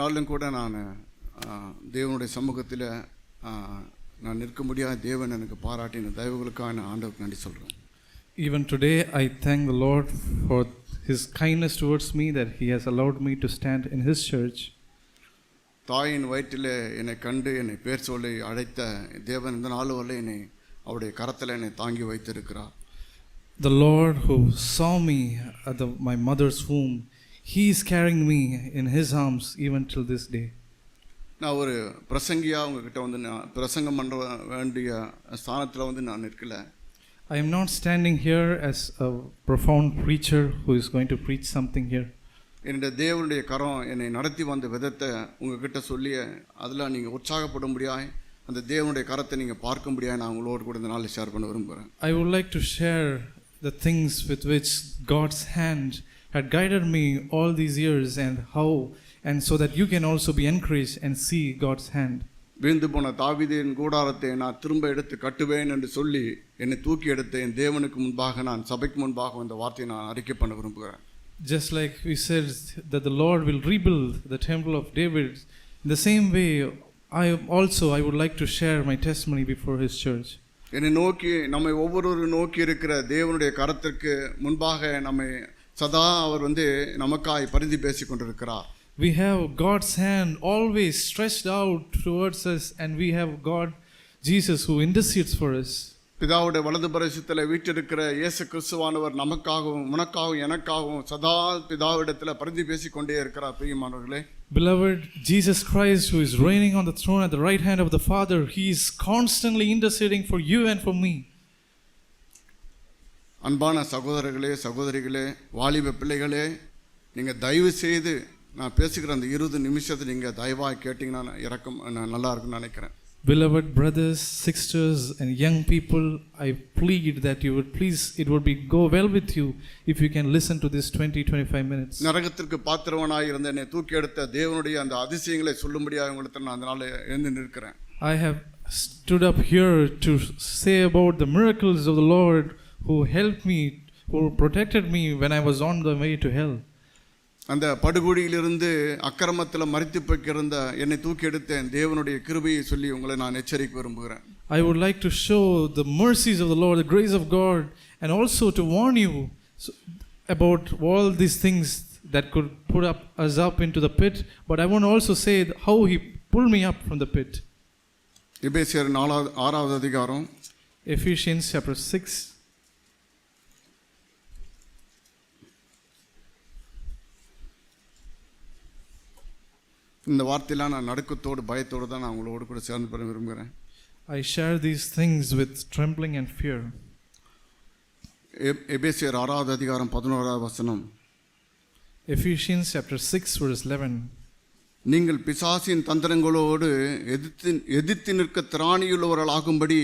நாளும் கூட நான் தேவனுடைய சமூகத்தில் நான் நிற்க முடியாத தேவன் எனக்கு பாராட்டின தயவுகளுக்காக நான் ஆண்டவருக்கு நன்றி சொல்கிறேன். Even today I thank the Lord for His kindness towards me that He has allowed me to stand in His church. தாயின் வயிற்றில் என்னை கண்டு என்னை பேர் சொல்லி அழைத்த தேவன் இந்த நாள் வரல என்னை அவருடைய கரத்தில் என்னை தாங்கி வைத்திருக்கிறார். The Lord who saw me at my mother's womb, He is carrying me in His arms even till this day. நான் ஒரு பிரசங்கியாக உங்ககிட்ட வந்து நான் பிரசங்கம் பண்ண வேண்டிய ஸ்தானத்தில் நான் நிற்கல. I am not standing here as a profound preacher who is going to preach something here. என்னுடைய தேவனுடைய கரம் என்னை நடத்தி வந்த விதத்தை உங்ககிட்ட சொல்லி அதில் நீங்கள் உற்சாகப்படும்படியாய் அந்த தேவனுடைய கரத்தை நீங்கள் பார்க்கும்படியாய் நான் உங்களோடு கூட இந்த நாளில் ஷேர் பண்ண விரும்புகிறேன். I would like to share the things with which God's hand had guided me all these years and so that you can also be encouraged and see God's hand. வீழ்ந்து போன தாவீதின் கூடாரத்தை நான் திரும்ப எடுத்து கட்டுவேன் என்று சொல்லி என்னை தூக்கி எடுத்து என் தேவனுக்கு முன்பாக நான் சபைக்கு முன்பாக இந்த வார்த்தையை நான் அறிக்கை பண்ண விரும்புகிறேன். Just like we said that the Lord will rebuild the temple of David, in the same way I would like to share my testimony before His church. என்னை நோக்கி நம்மை ஒவ்வொருவரும் நோக்கி இருக்கிற தேவனுடைய கரத்திற்கு முன்பாக நம்மை சதா அவர் நமக்காய் பரிந்து பேசி கொண்டிருக்கிறார். We have God's hand always stretched out towards us, and we have God Jesus who intercedes for us. பிதாவுடைய வலது பரிசுத்தல வீற்றிருக்கிற இயேசு கிறிஸ்துவானவர் நமக்காகவும் உனக்காகவும் எனக்காகவும் சதா பிதாவிடத்தில் பரிந்து பேசி கொண்டே இருக்கிறார். பிரியமானவர்களே, Beloved, Jesus Christ who is reigning on the throne at the right hand of the Father, He is constantly interceding for you and for me. அன்பான சகோதரர்களே, சகோதரிகளே, வாலிப பிள்ளைகளே, நீங்கள் தயவு செய்து நான் பேசுகிற அந்த 20 நிமிஷத்தை நீங்கள் தயவாக கேட்டிங்கன்னா நல்லா இருக்குன்னு நினைக்கிறேன். Beloved brothers, sisters and young people, I plead that you would please, it would go well with you if you can listen to this 20-25 minutes. நரகத்திற்கு பாத்திரவனாய் இருந்த என்னை தூக்கி எடுத்த தேவனுடைய அந்த அதிசயங்களை சொல்லும்படியாக உங்களுக்கு நான் அதனால எழுந்து நிற்கிறேன். I have stood up here to say about the miracles of the Lord who helped me, who protected me when I was on the way to hell. அந்த படுகுழியிலிருந்து அக்கிரமத்தில் மரித்து போய்க்கிருந்த என்னை தூக்கி எடுத்த தேவனுடைய கிருபையை சொல்லி உங்களை நான் எச்சரிக்க விரும்புகிறேன். I would like to show the mercies of the Lord, the grace of God, and also to warn you about all these things that could put us up into the pit, but I want to also say how He pulled me up from the pit. எபேசியர் 6வது அதிகாரம், Ephesians chapter 6. இந்த வார்த்தையெல்லாம் நான் நடுக்கத்தோடு பயத்தோடு தான் நான் உங்களோடு கூட சேர்ந்து பண்ண விரும்புகிறேன். I share these things with trembling and fear. எபேசியர் 6வது அதிகாரம் 11வது வசனம். Ephesians chapter 6 verse 11. நீங்கள் பிசாசின் தந்திரங்களோடு எதிர்த்து நிற்க திராணியுள்ளவர்களாகும்படி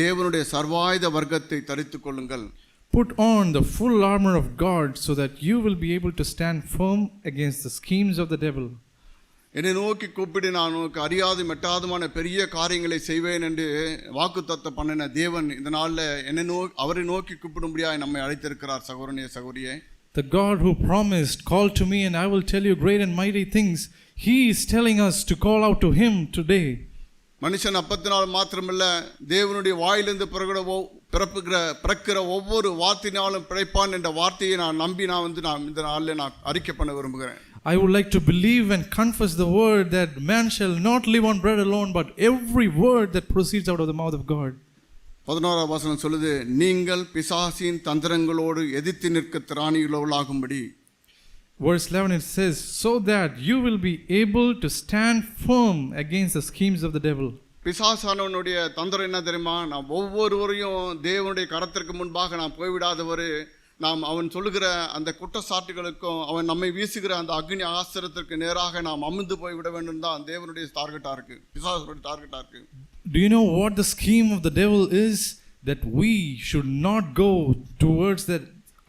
தேவனுடைய சர்வாயுத வர்க்கத்தை தரித்துக் கொள்ளுங்கள். Put on the full armor of God so that you will be able to stand firm against the schemes of the devil. என்னை நோக்கி கூப்பிடு, நான் உனக்கு அறியாது மெட்டாதுமான பெரிய காரியங்களை செய்வேன் என்று வாக்குத்தத்தம் பண்ணின தேவன் இந்த நாளில் அவரை நோக்கி கூப்பிடும்படியாக நம்மை அழைத்திருக்கிறார். சகோதரனே, சகோதரியே, The God who promised, call to me and I will tell you great and mighty things, He is telling us to call out to Him today. மனுஷன் அப்பத்தினால் மாத்திரமல்ல, தேவனுடைய வாயிலிருந்து பிறக்கிற ஒவ்வொரு வார்த்தையினாலும் பிழைப்பான் என்ற வார்த்தையை நான் நம்பி நான் இந்த நாளில் நான் அறிக்கை பண்ண விரும்புகிறேன். I would like to believe and confess the word that man shall not live on bread alone, but every word that proceeds out of the mouth of God. 11வது வசனம் சொல்லுது, நீங்கள் பிசாசின் தந்திரங்களோடு எதிர்த்து நிற்க திராணியுள்ளவர்களாகும்படி. Verse 11 it says, so that you will be able to stand firm against the schemes of the devil. பிசாசானவனுடைய தந்திரம் என்ன தெரியுமா? நாம் ஒவ்வொருவரையும் தேவனுடைய கரத்திற்கு முன்பாக நாம் போய்விடாதவர், நாம் அவன் சொல்லுகிற அந்த குற்றச்சாட்டுகளுக்கும் அவன் நம்மை வீசுகிற அந்த அக்னி ஆஸ்திரத்திற்கு நேராக நாம் அமிழ்ந்து போய்விட வேண்டும் தான் தேவனுடைய டார்கெட்டாக இருக்கு, பிசாசுடைய டார்கெட்டாக இருக்கு. Do you know what the scheme of the devil is? That we should not go towards that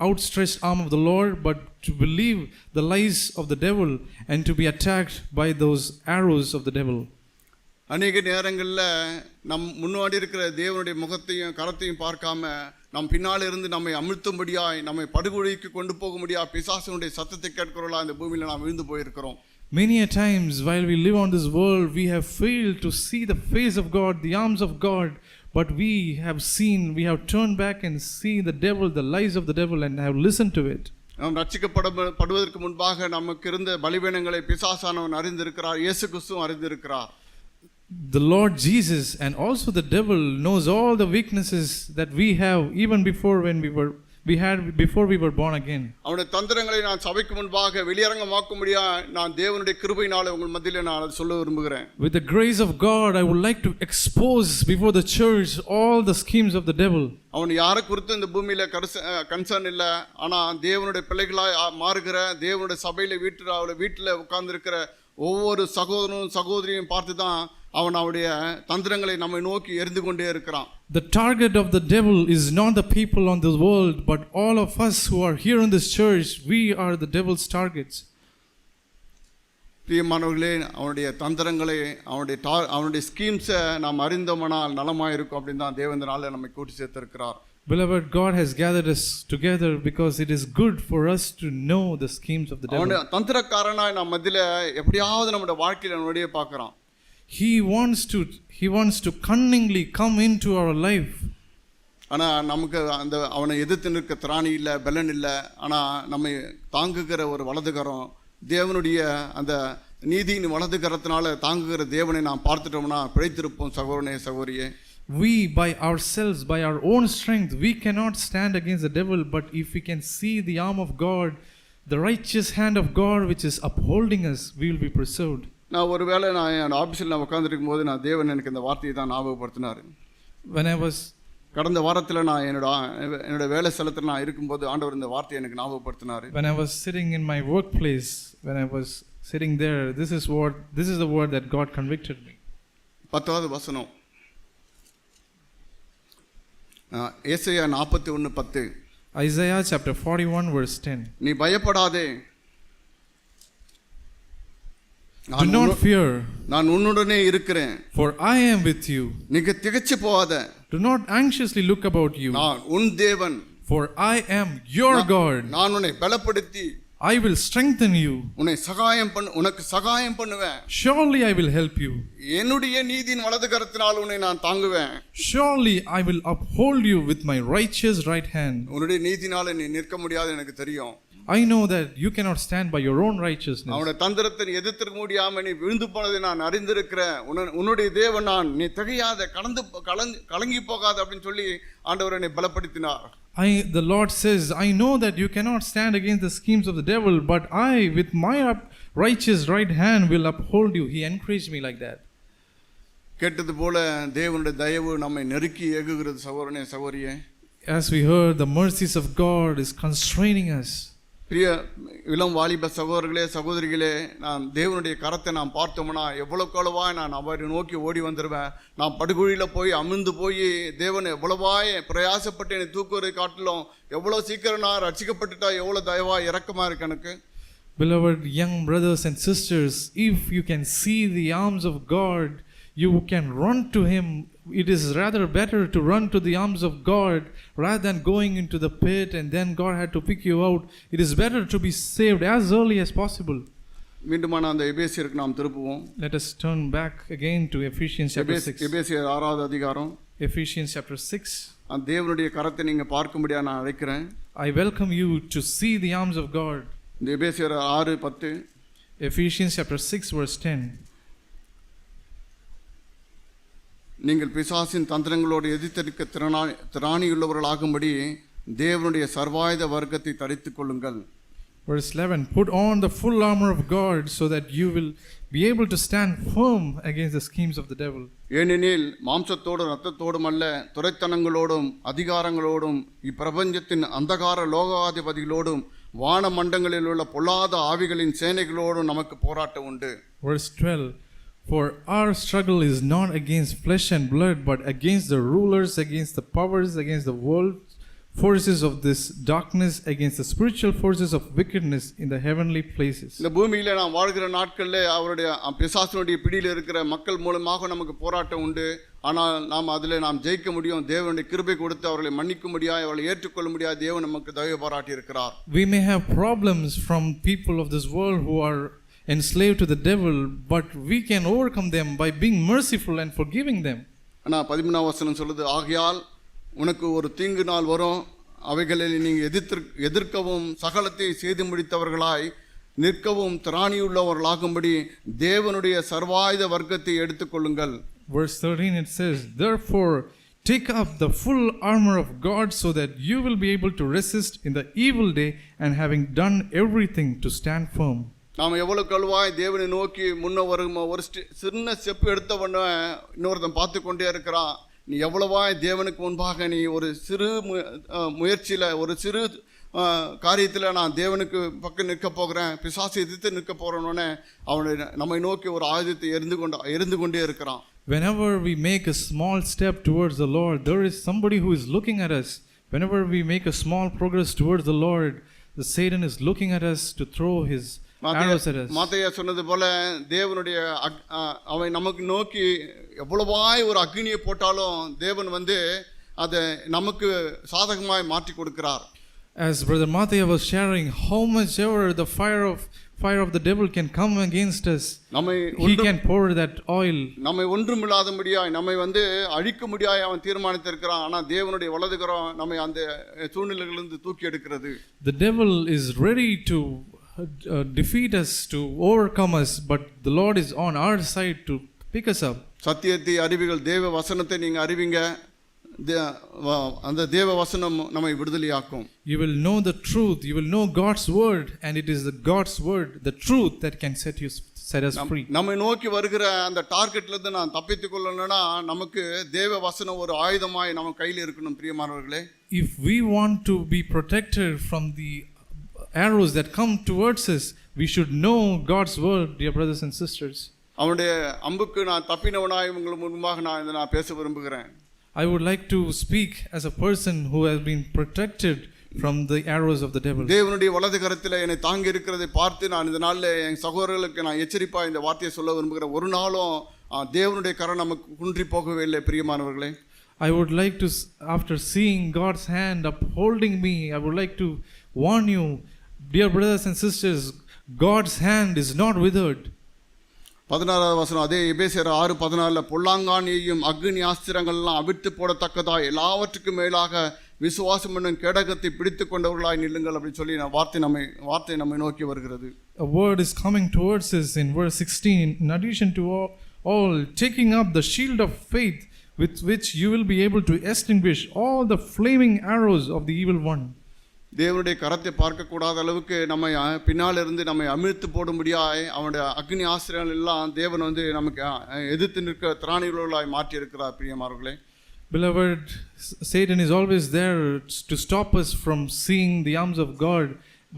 outstretched arm of the Lord, but to believe the lies of the devil and to be attacked by those arrows of the devil. அநேக நேரங்களில் நம் முன்னாடி இருக்கிற தேவனுடைய முகத்தையும் கரத்தையும் பார்க்காம நம் பின்னால் இருந்து நம்மை அமிழ்த்தும்படியாய் நம்மை படுகொலைக்கு கொண்டு போகும்படியா பிசாசுடைய சத்தத்தை கேட்கிறோம்ல, அந்த பூமியில் நாம் விழுந்து போயிருக்கிறோம். Many a times while we live on this world, we have failed to see the face of God, the arms of God, but we have turned back and seen the devil, the lies of the devil, and have listened to it. நாம் ரட்சிக்கப்படுவதற்கு முன்பாக நமக்கு இருந்த பலவீனங்களை பிசாசானவன் அறிந்திருக்கிறார், இயேசு கிறிஸ்துவும் அறிந்திருக்கிறார். The Lord Jesus and also the devil knows all the weaknesses that we have even before we were born again. அவனுடைய தந்திரங்களை நான் சபைக்கு முன்பாக வெளியரங்கமாக்கும்படியா நான் தேவனுடைய கிருபையினாலே உங்கள் மத்தியிலே நான் அதை சொல்ல விரும்புகிறேன். With the grace of God, I would like to expose before the church all the schemes of the devil. அவன் யாரை குறித்து இந்த பூமியில கன்சர்ன் இல்லை, ஆனால் தேவனுடைய பிள்ளைகளாய் மாறுகிற தேவனுடைய சபையில வீட்டில் உட்கார்ந்துருக்கிற ஒவ்வொரு சகோதரனும் சகோதரியும் பார்த்து தான் அவன் அவனுடைய தந்திரங்களை நம்மை நோக்கி எரிந்து கொண்டே இருக்கிறான். The target of the devil is not the people on this world, but all of us who are here in this church, we are the devil's targets. பிரியமானவர்களே, அவனுடைய தந்திரங்களை அவனுடைய ஸ்கீம்ஸை நாம் அறிந்தோமானால் நலமாக இருக்கும் அப்படின்னு தான் தேவனால நம்மை கூட்டி சேர்த்திருக்கிறார். Beloved, God has gathered us together because it is good for us to know the schemes of the devil. அவனுடைய தந்திரக்காரனாய் நம்ம மத்தியில எப்படியாவது நம்முடைய வாழ்க்கையில நம்முடைய பார்க்கிறோம். He wants to cunningly come into our life. ஆனா நமக்கு அந்த அவனை எதிர்த்து நிற்க திராணி இல்லை, பலன் இல்லை. ஆனா நம்மை தாங்குகிற ஒரு வலதுகரம், தேவனுடைய அந்த நீதியின் வலதுகரத்தினால தாங்குகிற தேவனை நாம் பார்த்துட்டோம்னா பிழைத்திருப்போம். சகோதரனே சகோதரியே, we by ourselves, by our own strength, we cannot stand against the devil, but if we can see the arm of God, the righteous hand of God which is upholding us, we will be preserved. நான் ஒருவேளை நான் என் ஆஃபீஸில் நான் உட்காந்துருக்கும் போது நான் தேவன் எனக்கு இந்த வார்த்தையை தான் ஞாபகப்படுத்தினார். கடந்த வாரத்தில் நான் என்னோட வேலை ஸ்தலத்தில் நான் இருக்கும்போது ஆண்டவர் இந்த வார்த்தையை எனக்கு ஞாபகப்படுத்தினார். When I was sitting in my workplace, when I was sitting there, this is the word that God convicted me. 10வது வசனம், ஏசாயா 41:10. Isaiah chapter 41 verse 10. நீ பயப்படாதே, do not fear, நான் உன்னுடனே இருக்கிறேன், for I am with you. நீ திகைச்சு போகாத, do not anxiously look about you, நான் உன் தேவன், for I am your God. நான் உன்னை பலப்படுத்தி I will strengthen you. உனக்கு சகாயம் பண்ணுவேன். Surely I will help you. என்னுடைய நீதியின் வலதுகரத்தினால் உன்னை நான் தாங்குவேன். Surely I will uphold you with my righteous right hand. உன்னுடைய நீதினால நீ நிற்க முடியாது எனக்கு தெரியும். I know that you cannot stand by your own righteousness. அவனுடைய தந்திரத்தை எதிர்த்து முடியாம நீ விழுந்து போனதை நான் அறிந்திருக்கிறேன். உன்னுடைய தேவன் நான், நீ திகையாத, கலங்கி போகாத அப்படின்னு சொல்லி ஆண்டவர் என்னை பலப்படுத்தினார். The Lord says, I know that you cannot stand against the schemes of the devil, but I with my righteous right hand will uphold you. He encouraged me like that. கேட்டது போல தேவனுடைய தயவு நம்மை நெருக்கி ஏகுகிறது. சகோதரனே சகோதரியே, as we heard, the mercies of God is constraining us. பிரிய இளம் வாலிப சகோதரர்களே சகோதரிகளே, நான் தேவனுடைய கரத்தை நான் பார்த்தோம்னா எவ்வளவுக்கெவ்வளவாய் நான் அவரை நோக்கி ஓடி வந்துடுவேன். நான் படுகுழியில் போய் அமிழ்ந்து போய் தேவன் எவ்வளவாய் பிரயாசப்பட்டு என்னை தூக்குவதை காட்டிலும் எவ்வளோ சீக்கிரம் நான் ரட்சிக்கப்பட்டுட்டா எவ்வளோ தயவா இரக்கமாக இருக்கு எனக்கு. Beloved young brothers and sisters, if you can see the arms of God, you can run to Him. It is rather better to run to the arms of God rather than going into the pit and then God had to pick you out. It is better to be saved as early as possible. மீண்டுமான அந்த எபேசியருக்கு நாம் திருப்புவோம். Let us turn back again to Ephesians chapter 6. எபேசியர் 6வது அதிகாரம். Ephesians chapter 6. அந்த தேவனுடைய கரத்தை நீங்க பார்க்கும்படியா நான் அழைக்கிறேன். I welcome you to see the arms of God. இந்த எபேசியர் 6:10. Ephesians chapter 6 verse 10. நீங்கள் பிசாசின் தந்திரங்களோடு எதிர்த்தெடுக்க திராணியுள்ளவர்களாகும்படி தேவனுடைய சர்வாயுத வர்க்கத்தை தரித்துக் கொள்ளுங்கள். Verse 11, put on the full armor of God so that you will be able to stand firm against the schemes of the devil. ஏனெனில் மாம்சத்தோடும் இரத்தத்தோடும் அல்ல, துரைத்தனங்களோடும் அதிகாரங்களோடும் இப்பிரபஞ்சத்தின் அந்தகார லோகாதிபதிகளோடும் வான மண்டங்களில் உள்ள பொல்லாத ஆவிகளின் சேனைகளோடும் நமக்கு போராட்டம் உண்டு. Verse 12, for our struggle is not against flesh and blood, but against the rulers, against the powers, against the world forces of this darkness, against the spiritual forces of wickedness in the heavenly places. இந்த பூமியில நாம் வாழ்கிற நாட்களிலே அவருடைய பிசாசுடைய பிடியில் இருக்கிற மக்கள் மூலமாக நமக்கு போராட்டம் உண்டு. ஆனால் நாம் அதிலே நாம் ஜெயிக்க முடியும். தேவனுடைய கிருபை கொடுத்து அவர்களை மன்னிக்க முடியாது, அவர்களை ஏற்றுக்கொள்ள முடியாது. தேவன் நமக்கு தயவு பாராட்டி இருக்கிறார். We may have problems from people of this world who are enslaved to the devil, but we can overcome them by being merciful and forgiving them. ஆனால் 13ஆம் வசனம் சொல்லுது, ஆகையால் உனக்கு ஒரு தீங்கு நாள் வரும், அவைகளில் நீங்கள் எதிர்க்கவும் சகலத்தை செய்து முடித்தவர்களாய் நிற்கவும் திராணியுள்ளவர்களாகும்படி தேவனுடைய சர்வாயுத வர்க்கத்தை எடுத்துக்கொள்ளுங்கள். Verse 13 it says, therefore take up the full armor of God so that you will be able to resist in the evil day, and having done everything to stand firm. நாம் எவ்வளவு கழுவாய் தேவனை நோக்கி முன்ன ஒரு சின்ன ஸ்டெப் எடுத்தவன இன்னொருத்தன் பார்த்து கொண்டே இருக்கிறான். நீ எவ்வளவாய் தேவனுக்கு முன்பாக நீ ஒரு சிறு முயற்சியில் ஒரு சிறு காரியத்தில் நான் தேவனுக்கு பக்கம் நிற்க போகிறேன், பிசாசை எதிர்த்து நிற்க போகிறோன்னே அவனை நம்மை நோக்கி ஒரு ஆயுதத்தை எரிந்து கொண்டே இருக்கிறான். Whenever we make a small step towards the Lord, there is somebody who is looking at us. Whenever we make a small progress towards the Lord, the Satan is looking at us to throw his arrows at us. Mahattaya சொன்னது போல தேவனுடைய அவன் நமக்கு நோக்கி எவ்வளவாய் ஒரு அக்னியை போட்டாலும் தேவன் அதை நமக்கு சாதகமாய் மாற்றி கொடுக்கிறார். As Brother Mathaya was sharing, how much ever the fire of the devil can come against us, he can pour that oil. நம்மை ஒன்றுமில்லாதபடியாய் நம்மை அழிக்க முடியாய் அவன் தீர்மானித்திருக்கிறான். ஆனால் தேவனுடைய வலதுகரம் நம்மை அந்த சூழ்நிலைகளிலிருந்து தூக்கி எடுக்கிறது. The devil is ready to defeat us, to overcome us, but the Lord is on our side to pick us up. சத்தியத்தை அறிவிகள், தேவ வசனத்தை நீங்க அறிவிங்க, அந்த தேவ வசனம் நம்மை விடுதலையாக்கும். You will know the truth, you will know God's word, and it is the God's word, the truth, that can set us free. நம்மை நோக்கி வருகிற அந்த டார்கெட்ல இருந்து நான் தப்பித்துக் கொள்ளணும்னா நமக்கு தேவ வசனம் ஒரு ஆயுதமாய் நம்ம கையில் இருக்கணும் பிரியமானவர்களே. If we want to be protected from the arrows that come towards us, we should know God's word, dear brothers and sisters. அவனுடைய அம்புக்கு நான் தப்பினவனாய் உங்களுக்கு முன்பாக நான் பேச விரும்புகிறேன். I would like to speak as a person who has been protected from the arrows of the devil. தேவனுடைய வலது கரத்தில் என்னை தாங்கி இருக்கிறதை பார்த்து நான் இந்த நாளில் என் சகோதரர்களுக்கு நான் எச்சரிப்பாக இந்த வார்த்தையை சொல்ல விரும்புகிறேன். ஒரு நாளும் தேவனுடைய கரம் நமக்கு குன்றி போகவே இல்லை பிரியமானவர்களே. I would like to, after seeing God's hand upholding me, I would like to warn you, dear brothers and sisters, God's hand is not withered. 16வது வசனம், அதே எபேசியர் 6:14, பொல்லாங்கானியையும் அக்னி ஆஸ்திரங்கள்லாம் அவிழ்த்து போடத்தக்கதாய் எல்லாவற்றுக்கும் மேலாக விசுவாசம் என்னும் கேடகத்தை பிடித்து கொண்டவர்களாய் நில்லுங்கள் அப்படி சொல்லி வார்த்தை நம்மை நோக்கி வருகிறது. A word is coming towards us in verse 16. In addition to all, taking up the shield of faith, with which you will be able to extinguish all the flaming arrows of the evil one. தேவனுடைய கரத்தை பார்க்கக்கூடாத அளவுக்கு நம்மை பின்னால் இருந்து நம்மை அமிழ்த்து போடும்படியாய் அவனுடைய அக்னி ஆசிரியர்கள் எல்லாம் தேவன் நமக்கு எதிர்த்து நிற்க திராணிகளாய் மாற்றி இருக்கிறார் பிரியமானவர்களே. Beloved, Satan is always there to stop us from seeing the arms of God,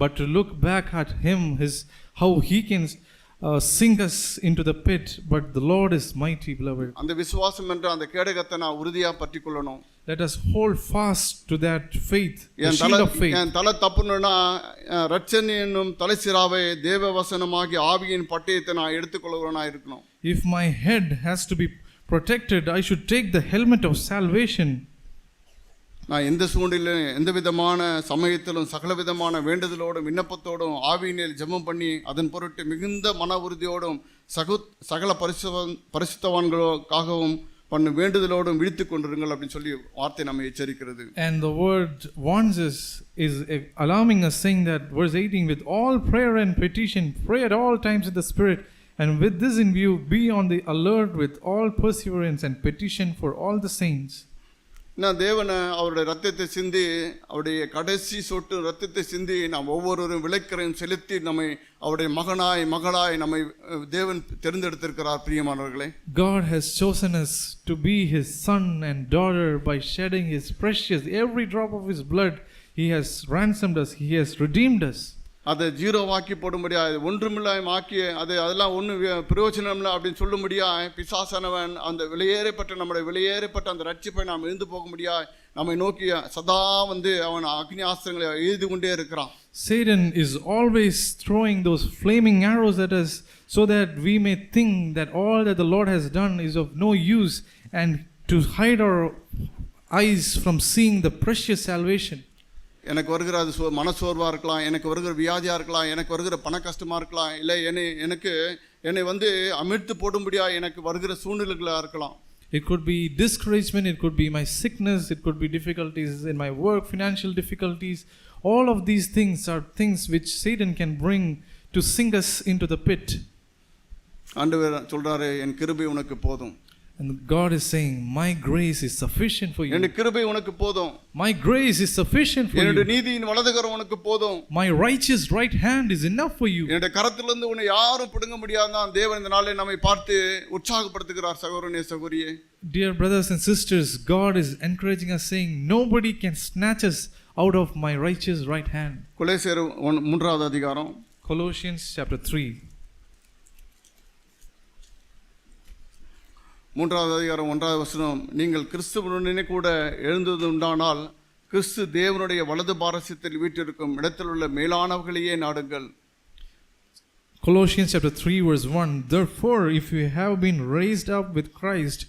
but to look back at him, how he can sink us into the pit. But the Lord is mighty, beloved. அந்த விசுவாசம் என்ற அந்த கேடகத்தை நான் உறுதியா பற்றிக்கொள்ளணும். Let us hold fast to that faith, the shield of faith. என் தலை தப்புனா ரட்சணி என்னும் தலைசிராவை தேவ வசனமாகி ஆவியின் பட்டயத்தை நான் எடுத்துக்கொள்கிறவனா இருக்கணும். If my head has to be protected, I should take the helmet of salvation. நான் எந்த சூழ்நிலையிலும் எந்த விதமான சமயத்திலும் சகல விதமான வேண்டுதலோடும் விண்ணப்பத்தோடும் ஆவியினில் ஜெபம் பண்ணி அதன் பொருட்டு மிகுந்த மன உறுதியோடும் சகல பரிசுத்தவான்களுக்காகவும் பண்ண வேண்டுதலோடும் விழித்துக் கொண்டிருங்கள் அப்படின்னு சொல்லி வார்த்தை நம்மை எச்சரிக்கிறது. And the word warns us, is alarming us, saying that verse 18, with all prayer and petition pray at all times in the Spirit, and with this in view be on the alert with all perseverance and petition for all the saints. நான் தேவனை அவருடைய ரத்தத்தை சிந்தி அவருடைய கடைசி சொட்டு ரத்தத்தை சிந்தி நாம் ஒவ்வொருவரும் விளைக்கரையும் செலுத்தி நம்மை அவருடைய மகளாய் நம்மை தேவன் தேர்ந்தெடுத்திருக்கிறார் பிரியமானவர்களே. God has chosen us to be his son and daughter by shedding his precious every drop of his blood. He has ransomed us, he has redeemed us. அதை ஜீரோவாக்கி போடும்படியாக ஒன்றுமில்லாம ஆக்கி அதெல்லாம் ஒன்றும் பிரயோஜனம் இல்லை அப்படின்னு சொல்லும்படியாக பிசாசானவன் அந்த நம்முடைய விலையேறப்பட்ட அந்த ரட்சிப்பை நாம் எழுந்து போக முடியாது நம்மை நோக்கி சதா அவன் அக்னி ஆஸ்திரங்களை எழுதி கொண்டே இருக்கிறான். Satan is always throwing those flaming arrows at us so that we may think that all that the Lord has done is of no use, and to hide our eyes from seeing the precious salvation. எனக்கு வருகிற அது மனசோர்வாக இருக்கலாம், எனக்கு வருகிற வியாதியாக இருக்கலாம், எனக்கு வருகிற பண கஷ்டமாக இருக்கலாம், இல்லை என்னை வந்து அமிழ்த்து போடும்படியா எனக்கு வருகிற சூழ்நிலைகளாக இருக்கலாம். It could be discouragement, it could be my sickness, it could be difficulties in my work, financial difficulties. All of these things are things which Satan can bring to sink us into the pit. ஆண்டவர் சொல்றாரு, என் கிருபை உனக்கு போதும். And God is saying, my grace is sufficient for you. என் கிருபை உனக்கு போதும். My grace is sufficient for என்னுடைய you. நீதியின் வலதுகரம் உனக்கு போதும். My righteous right hand is enough for you. என்னுடைய கரத்திலிருந்து உன்னை யாரும் பிடுங்க முடியாதான் தேவன் இந்த நாளில் நம்மை பார்த்து உற்சாகப்படுத்துகிறார். சகோதரனே சகோதரியே, Dear brothers and sisters, God is encouraging us, saying, nobody can snatch us out of my righteous right hand. கொலோசியர் 3வது அதிகாரம் Colossians chapter 3. 3வது அதிகாரம் 1வது வசனம், நீங்கள் கிறிஸ்துவுடனே கூட எழுந்தது உண்டானால் கிறிஸ்து தேவனுடைய வலது பாரசத்தில் வீற்றிருக்கும் இடத்தில் உள்ள மேலானவர்களையே நாடுங்கள். Colossians chapter 3 verse 1, therefore if you have been raised up with Christ,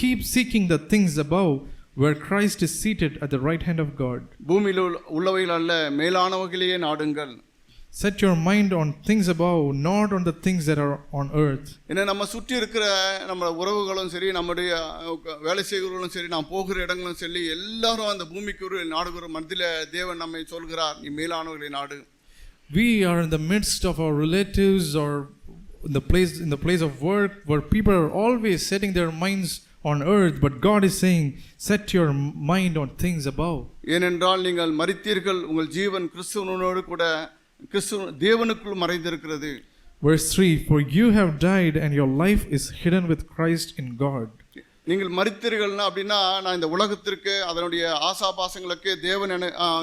keep seeking the things above, where Christ is seated at the right hand of God. பூமியில் உள்ளவைகள் அல்ல, மேலானவர்களையே நாடுங்கள். Set your mind on things above, not on the things that are on earth. ஏன்னா நம்ம சுற்றி இருக்கிற நம்ம உறவுகளும் சரி, நம்முடைய வேலை செய்கிறவர்களும் சரி, நாம் போகிற இடங்களும் சரி, எல்லாரும் அந்த பூமிக்கு நாடுகிற மத்தியில் தேவன் நம்மை சொல்கிறார், நீ மேலானவர்களை நாடு. We are in the midst of our relatives or in the place of work where people are always setting their minds on earth, but God is saying, set your mind on things above. ஏனென்றால் நீங்கள் மரித்தீர்கள், உங்கள் ஜீவன் கிறிஸ்துவனோடு கூட தேவனுக்குள் மறைந்திருக்கிறது. Verse 3, for you have died and your life is hidden with Christ in God. நீங்கள் மரித்தீர்கள்னா அப்படின்னா, நான் இந்த உலகத்திற்கு அதனுடைய ஆசாபாசங்களுக்கு தேவன்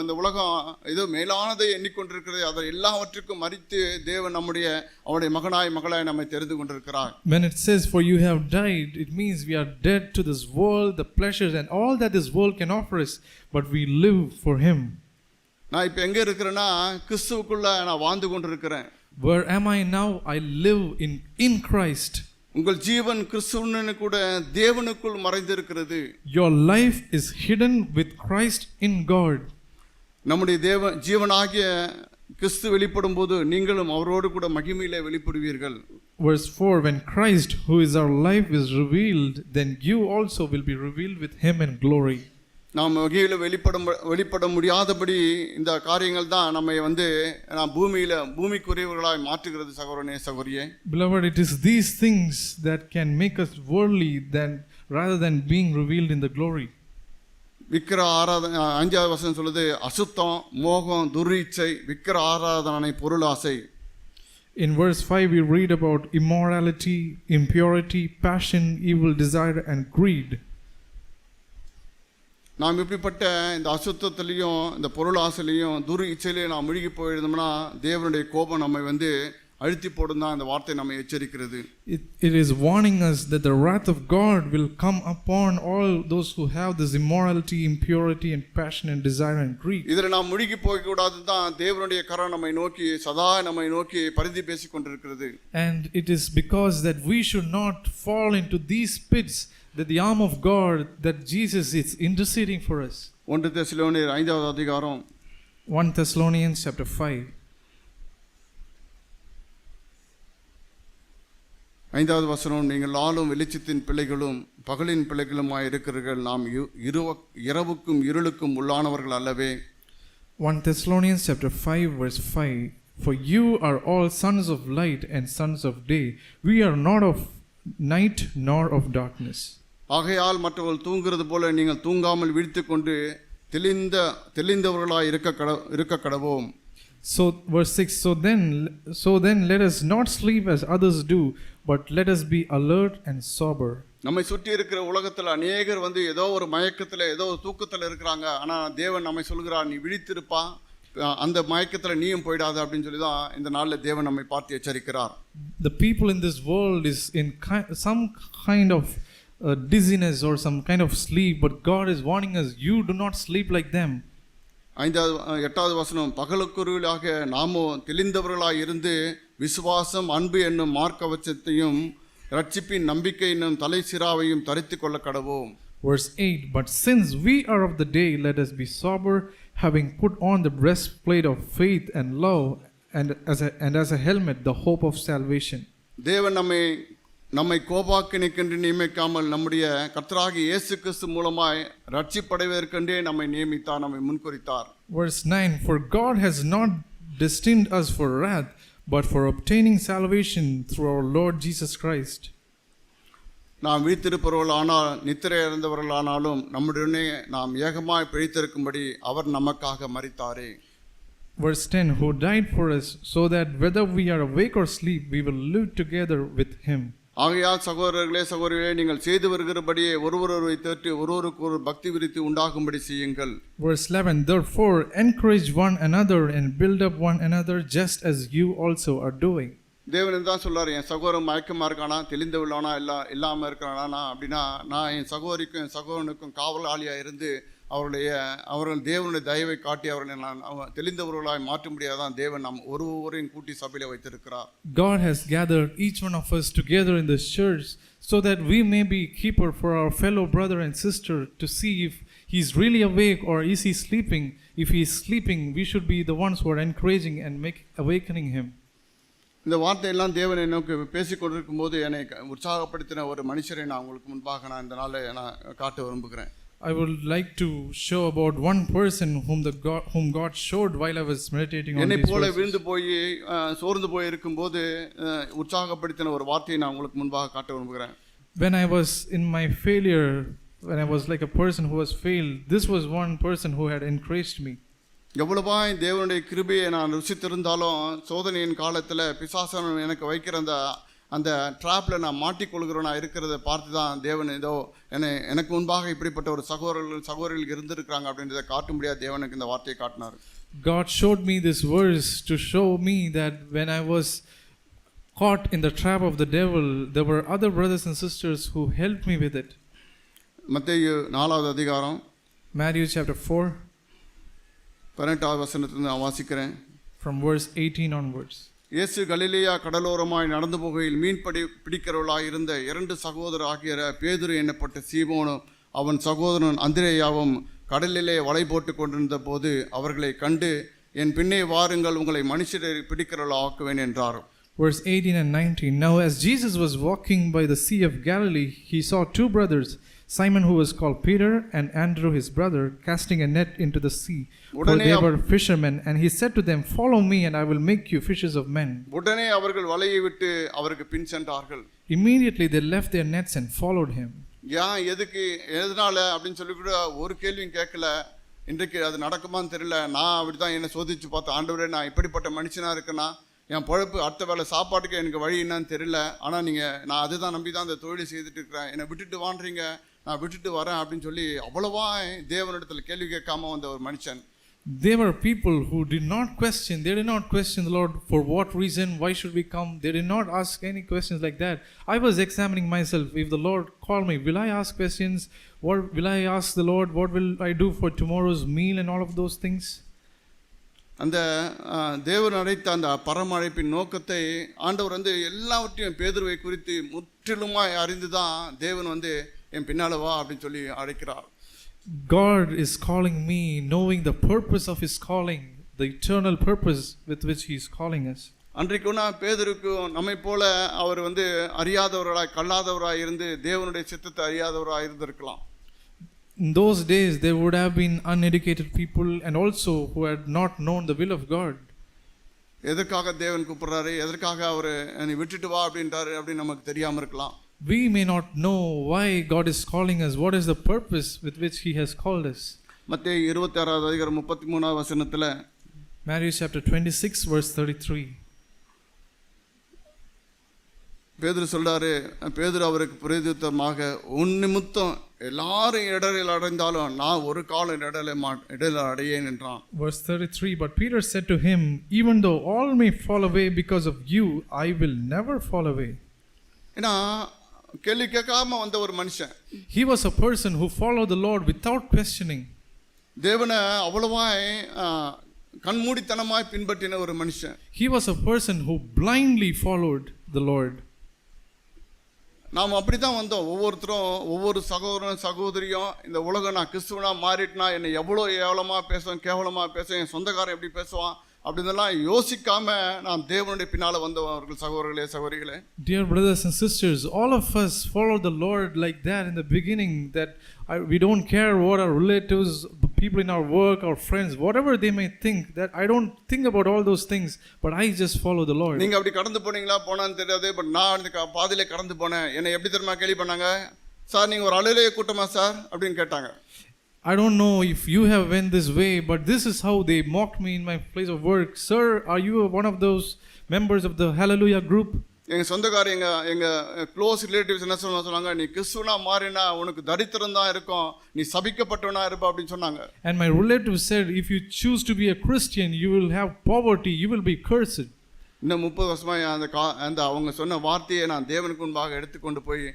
இந்த உலகம் ஏதோ மேலானதை எண்ணிக்கொண்டிருக்கிறது, அதை எல்லாவற்றுக்கும் மரித்து தேவன் அவருடைய மகனாய் மகளாய் நம்மை தெரிந்து கொண்டிருக்கிறார். When it says for you have died, it means we are dead to this world, the pleasures and all that this world can offer us, but we live for him. நான் இப்போ எங்கே இருக்கிறேன்னா, கிறிஸ்துவுக்குள்ள நான் வாழ்ந்து கொண்டிருக்கிறேன். Where am I now? I live in Christ. உங்கள் ஜீவன் கிறிஸ்துவுடனே கூட தேவனுக்குள் மறைந்திருக்கிறது. Your life is hidden with Christ in God. நம்முடைய ஜீவனாகிய கிறிஸ்து வெளிப்படும் போது நீங்களும் அவரோடு கூட மகிமையிலே வெளிப்படுவீர்கள். Verse 4, when Christ, who is our life, is revealed, then you also will be revealed with him in glory. நாம் வகையில் வெளிப்பட முடியாதபடி இந்த காரியங்கள் தான் நம்மை வந்து பூமிக்குரியவர்களாய் மாற்றுகிறது. சகோதரனே சகோதரியே, Beloved, it is these things that can make us worldly rather than being revealed in the glory. விக்கிர ஆராதனை 5வது வசனம் சொல்லுது, அசுத்தம், மோகம், துர்ரீச்சை, விக்கிர ஆராதனை, பொருளாசை. In verse 5 we read about immorality, impurity, passion, evil desire and greed. நாம் இப்படிப்பட்ட இந்த அசுத்தத்திலையும் இந்த பொருள் ஆசையிலையும் துர் இச்சையிலையும் நாம் முழுகி போயிருந்தோம்னா தேவனுடைய கோபம் நம்மை வந்து அழுத்தி போடும் தான் இந்த வார்த்தை நம்மை எச்சரிக்கிறது. It is warning us that the wrath of God will come upon all those who have this immorality, impurity and passion and desire and greed. இதில் நாம் முழுகி போகக்கூடாது தான் தேவனுடைய கரம் நம்மை நோக்கி சதா நம்மை நோக்கி பரிதி பேசிக் கொண்டிருக்கிறது. And it is because that we should not fall into these pits that the arm of God, that Jesus is interceding for us. 1 தெசலோனியர் 5வது அதிகாரம் 1 Thessalonians chapter 5. 5வது வசனம், நீங்கள் ஆளும் வெளிச்சத்தின் பிள்ளைகளும் பகலின் பிள்ளைகளுமாய் இருக்கிறீர்கள், நாம் இரவுக்கும் இருளுக்கும் உள்ளானவர்கள் அல்லவே. 1 Thessalonians chapter 5 verse 5, for you are all sons of light and sons of day, we are not of night nor of darkness. ஆகையால் மற்றவர்கள் தூங்குறது போல நீங்கள் தூங்காமல் விழித்துக் கொண்டு தெளிந்தவர்களாய் இருக்க கடவோம். So verse 6, so then let us not sleep as others do, but let us be alert and sober. நம்மை சுற்றி இருக்கிற உலகத்தில் அநேகர் வந்து ஏதோ ஒரு மயக்கத்தில் ஏதோ ஒரு தூக்கத்தில் இருக்கிறாங்க. ஆனால் தேவன் நம்மை சொல்கிறார், நீ விழித்திருப்பா, அந்த மயக்கத்தில் நீயும் போயிடாத அப்படின்னு சொல்லி தான் இந்த நாளில் தேவன் நம்மை பார்த்து எச்சரிக்கிறார். The people in this world is in some kind of dizziness or some kind of sleep, but God is warning us, you do not sleep like them. 8வது வசனம், பகலுக்குருளாக நாமோ தெளிந்தவர்களாய் இருந்து விசுவாசம், அன்பு என்னும் மார்க்கவச்சத்தையும் ரட்சிப்பின் நம்பிக்கை என்னும் தலை சிராவையும் தரித்து கொள்ள கடவோம். Verse 8, but since we are of the day, let us be sober, having put on the breastplate of faith and love, and as a helmet the hope of salvation. தேவன் நம்மை கோபாக்கினைக்கென்று நியமிக்காமல் நம்முடைய கர்த்தராகிய இயேசு கிறிஸ்து மூலமாய் ரட்சிப்படைவதற்கென்றே நம்மை நியமித்தார், நம்மை முன்குறித்தார். Verse 9, for God has not destined us for wrath, but for obtaining salvation through our Lord Jesus Christ. நாம் வீத்திருப்பவர்களானால் நித்திரை இறந்தவர்களானாலும் நம்முடனே நாம் ஏகமாய் பிழைத்திருக்கும்படி அவர் நமக்காக மரித்தாரே. Verse 10, who died for us, so that whether we are awake or asleep, we will live together with him. ஆகையால் சகோதரர்களே சகோதரிகளே, நீங்கள் செய்து வருகிறபடியே ஒருவரை தேற்றி ஒருவருக்கு ஒரு பக்தி விருத்தி உண்டாகும்படி செய்யுங்கள். Verse 11, therefore encourage one another and build up one another, just as you also are doing. தேவன் தான் சொல்றாரு, என் சகோதரன் மயக்கமா இருக்கானா, தெளிந்து உள்ளானா, இல்லாம இருக்கிறானா அப்படின்னா, நான் என் சகோதரிக்கும் என் சகோதரனுக்கும் காவலாளியா இருந்து அவர்கள் தேவனுடைய தயவை காட்டி அவர்களை நான் தெளிந்தவர்களாய் மாற்ற முடியாதான் தேவன் நம் ஒருவரையும் கூட்டி சபையில வைத்திருக்கிறார். God has gathered each one of us together in this church so that we may be keeper for our fellow brother and sister to see if he is really awake or is he sleeping. If he is sleeping, we should be the ones who are encouraging and awakening him. இந்த வார்த்தையெல்லாம் தேவன் என்னோக்கு பேசிக் கொண்டிருக்கும் போது என்னை உற்சாகப்படுத்தின ஒரு மனுஷரை நான் உங்களுக்கு முன்பாக இந்த நாளை நான் காட்ட விரும்புகிறேன். I would like to show about one person whom God showed while I was meditating on என்னை these போல verses. விழுந்து போய் சோர்ந்து போய் இருக்கும்போது உற்சாகப்படுத்தின ஒரு வார்த்தையை நான் உங்களுக்கு முன்பாக காட்ட விரும்புகிறேன். When I was in my failure, when I was like a person who was failed, this was one person who had encouraged me. எவ்வளவாய் தேவனுடைய கிருபையை நான் ருசித்திருந்தாலும் சோதனையின் காலத்தில் பிசாசன் எனக்கு வைக்கிற அந்த ட்ராப்பில் நான் மாட்டிக்கொள்கிறவனா இருக்கிறத பார்த்து தான் தேவன் ஏதோ எனக்கு முன்பாக இப்படிப்பட்ட ஒரு சகோதரர்கள் இருந்திருக்கிறாங்க அப்படின்றத காட்ட முடியாது தேவனுக்கு இந்த வார்த்தையை காட்டினார். God showed me this verse to show me that when I was caught in the trap of the devil, there were other brothers and sisters who helped me with it. மத்தேயு 4வது அதிகாரம் Matthew chapter 4 18வது வசனத்திலிருந்து நான் வாசிக்கிறேன். from verse 18 onwards. இயேசு கலிலேயா கடலோரமாய் நடந்து போகையில் மீன் பிடிக்கிறவர்களாய் இருந்த 2 சகோதரர் ஆகிய பேதுரு என்னப்பட்ட சீமோனும் அவன் சகோதரன் அந்திரேயாவும் கடலிலே வலை போட்டு கொண்டிருந்த போது அவர்களை கண்டு, என் பின்னே வாருங்கள், உங்களை மனுஷரை பிடிக்கிறவர்களாக ஆக்குவேன் என்றார். Verse 18 and 19. Now as Jesus was walking by the Sea of Galilee, he saw 2 brothers, Simon who was called Peter and Andrew his brother, casting a net into the sea, for they were fishermen, and he said to them, follow me and I will make you fishers of men. உடனே அவர்கள் வலையை விட்டு அவருக்கு பின் சென்றார்கள். Immediately they left their nets and followed him. எதனால அப்படின்னு சொல்லி கூட ஒரு கேள்வியும் கேட்கல. இன்றைக்கு அது நடக்குமான்னு தெரியல. நான் அப்படிதான் என்னை சோதிச்சு பார்த்தேன். ஆண்டவரே, நான் இப்படிப்பட்ட மனுஷனா இருக்கேன்னா என் பழப்பு அடுத்த வேலை சாப்பாட்டுக்கு எனக்கு வழி என்னன்னு தெரியல. ஆனால் நான் அதுதான் நம்பி தான் அந்த தொழிலை செய்துட்டு இருக்கிறேன். என்னை விட்டுட்டு வாண்டுறீங்க, நான் விட்டுட்டு வரேன் அப்படின்னு சொல்லி அவ்வளவா தேவனிடத்தில் கேள்வி கேட்காம வந்த ஒரு மனுஷன். They were people who did not question. They did not question the Lord for what reason, why should we come. They did not ask any questions like that. I was examining myself. If the Lord called me, will I ask questions? What will I ask the Lord? What will I do for tomorrow's meal and all of those things? அந்த தேவன் அழைத்த அந்த பரமழைப்பின் நோக்கத்தை ஆண்டவர் எல்லாவற்றையும் பேதுருவை குறித்து முற்றிலுமாய் அறிந்து தான் தேவன் என் பின்னால வா அப்படின்னு சொல்லி அழைக்கிறார். God is calling me, knowing the purpose of his calling, the eternal purpose with which he is calling us. அன்றைக்குனா பேதுருக்கு நம்மை போல அவர் அறியாதவராய் கல்லாதவராய் இருந்து தேவனுடைய சித்தத்தை அறியாதவராய் இருந்திருக்கலாம். In those days there would have been uneducated people and also who had not known the will of God. எதற்காக தேவன் கூப்பிடுறாரு, எதற்காக அவர் என்னை விட்டுட்டு வா அப்படின்றாரு அப்படின்னு நமக்கு தெரியாம இருக்கலாம். We may not know why God is calling us, what is the purpose with which he has called us. மத்தேயு 26வது அதிகாரம் 33வது வசனத்துல Matthew chapter 26 verse 33. பேதுரு சொல்றாரு, பேதுரு அவருக்கு பிரதியுத்தரமாக, உன் நிமித்தம் எல்லாரும் இடரில் அடைந்தாலும் நான் ஒரு காலம் இடரில் அடையேன் என்றான். Verse 33, but Peter said to him, even though all may fall away because of you, I will never fall away. ஏன்னா கேள்வி கேட்காம வந்த ஒரு மனுஷன். He was a person who followed the Lord without questioning. தேவனை அவ்வளவாய் கண்மூடித்தனமாய் பின்பற்றின ஒரு மனுஷன். He was a person who blindly followed the Lord. நாம் அப்படி தான் வந்தோம். ஒவ்வொருத்தரும் ஒவ்வொரு சகோதரன் சகோதரியும் இந்த உலகம் நான் கிறிஸ்துவனா மாறிட்டுனா என்னை எவ்வளோ ஏவலமாக பேசுவேன், கேவலமாக பேசுவேன், என் சொந்தக்காரன் எப்படி பேசுவான் அப்படின்னெல்லாம் யோசிக்காம நாம் தேவனுடைய பின்னால் வந்தவர்கள் சகோதரர்களே சகோதரிகளே. Dear brothers and sisters, all of us followed the Lord like that in the beginning, that we don't care what our relatives, people in our work, our friends, whatever they may think, that I don't think about all those things, but I just follow the Lord. நீங்க அப்படி கடந்து போனீங்களா போனான்னு தெரியாது. But நான் அந்த பாதியிலே கடந்து போனேன். என்னை எப்படி தெரியுமா கேள்வி பண்ணாங்க, சார் நீங்கள் ஒரு அலுவலக கூட்டமா சார் அப்படின்னு கேட்டாங்க. I don't know if you have went this way, but this is how they mocked me in my place of work. Sir, are you one of those members of the Hallelujah group? எங்க சொந்தக்காரர் எங்க close relatives என்ன சொன்னாங்க, நீ கிறிஸ்துவனா மாறினா உனக்கு தரித்திரம் தான் இருக்கும், நீ சபிக்கப்பட்டவனா இருப்ப அப்படின்னு சொன்னாங்க. And my relatives said, if you choose to be a Christian, you will have poverty, you will be cursed. இன்னும் 30 வருஷமா அந்த அவங்க சொன்ன வார்த்தையை நான் தேவனுக்கு முன்பாக எடுத்துக்கொண்டு போய்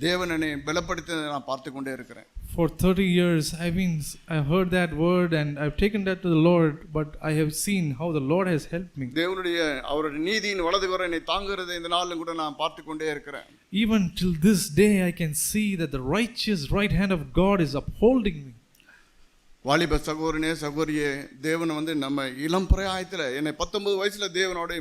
தேவன் என்னை பலப்படுத்தி நான் பார்த்து கொண்டே இருக்கிறேன். For 30 years I heard that word and I've taken that to the Lord, but I have seen how the Lord has helped me. தேவனுடைய அவருடைய நீதியின் வலதுகரம் என்னை தாங்குறதை இந்த நாளிலும் கூட நான் பார்த்து கொண்டே இருக்கிறேன். Even till this day I can see that the righteous right hand of God is upholding me. வாலிப சகோதரனே சகோதரியே, தேவன் நம்ம இளம் பிராயத்தில் என்னை 19 வயசுல தேவனுடைய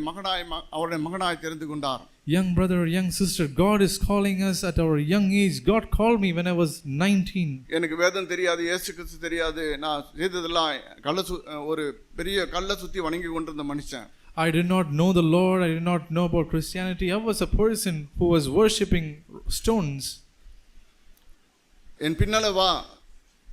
அவருடைய மகனாய் தெரிந்து கொண்டார். Young brother, young sister, God is calling us at our young age. God called me when I was 19. எனக்கு வேதம் தெரியாது, இயேசு கிறிஸ்து தெரியாது. நான் செய்ததெல்லாம் ஒரு பெரிய கல்லை சுத்தி வணங்கி கொண்டிருந்த மனுஷன். I did not know the Lord. I did not know about Christianity. I was a person who was worshipping stones. என் பின்னால வா,